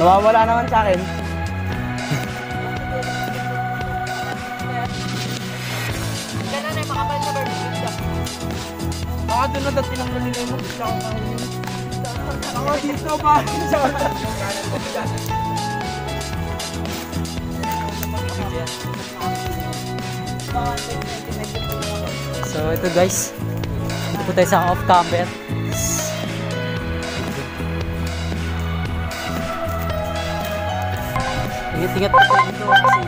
Nawawala naman sa akin. Kailan ay makapal na barbecue siya. Baka doon na dati ng nalilay mo. Ako dito ba? So ito guys, dito po tayo sa off-camber. Ingat-ingat po tayo dito kasi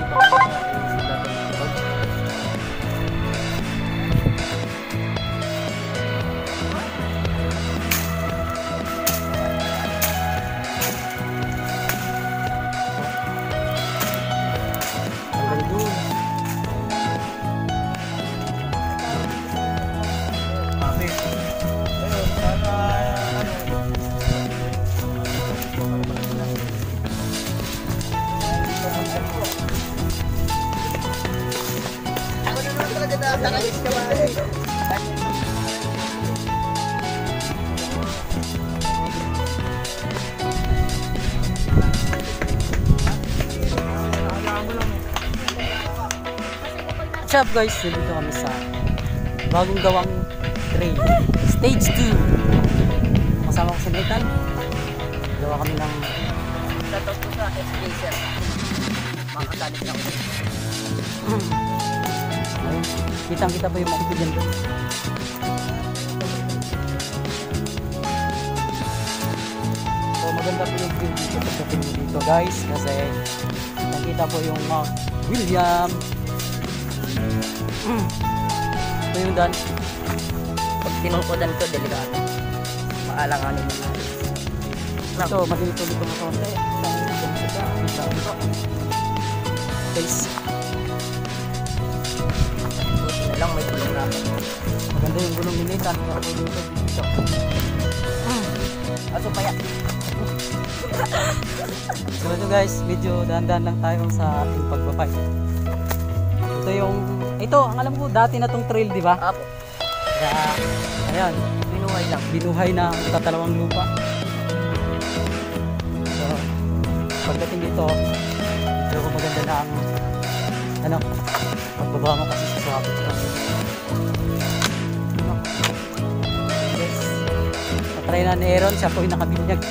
what's up guys, dito kami sa bagong gawang trail stage 2. Kasama ko si Nathan. Gawa kami ng Shoutout po sa SJ sir. Makakasalit na ako. kitang kita pa yung mga dyan doon. So maganda po yung view dito pagdating dito guys, kasi nakita po yung Mount William. Ito yung dan. Pag tinungkodan ko, delikado. Maalanganin mo na. So mahinito-lito mo konti. Guys, Buti na lang may tulong na ako. maganda yung gulong ni Nathan. Aso pa yan. So ito guys, medyo dahan-dahan lang tayo sa ating pagbabay. Ito ang alam ko dati na tong trail, di ba? Apo. Kaya ayan, Binuhay lang. binuhay na tatalawang lupa. So pagdating dito, medyo maganda na ang pagbaba mo kasi sa swabit. Yes. Patry na ni Aaron, siya po yung nakabinyag.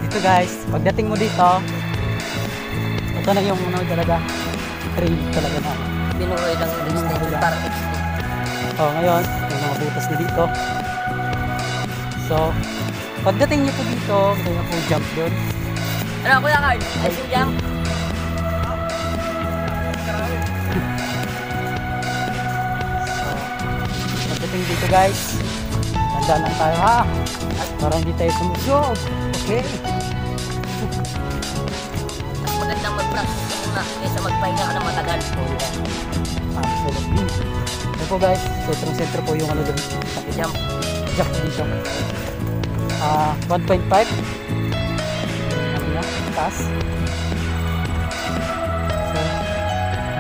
Dito guys, pagdating mo dito, ito na yung talaga trail talaga na. Binuhay lang yung stage para Ngayon, may mga butas na dito. So, pagdating nyo po dito, gusto nyo po jump doon. Ano kuya Carl? Ay yung So, pagdating dito guys, tandaan lang tayo ha. At para hindi tayo sumusog. Okay? mas magandang mag-practice muna kaysa magpahinga ka ng matagal. Absolutely. Ito po guys, sentro po yung ano doon. Jump. Jump dito. 1.5. Ano na? Taas. So,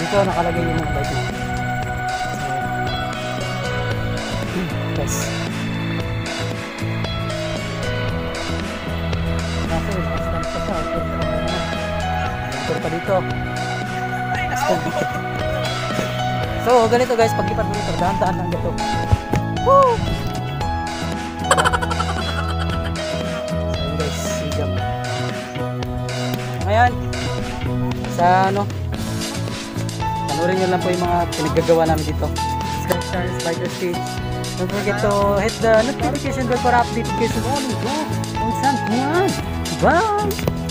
dito nakalagay yung mga bike na. So, guys. Motor pa dito. So, ganito guys, paglipat mo dito, dahan-dahan lang dito. Woo! So, guys, jump. Ngayon, sa panurin nyo lang po yung mga pinaggagawa namin dito. Subscribe, Spider Stage. Don't forget to hit the notification bell para update kayo sa mga kung saan. Bye!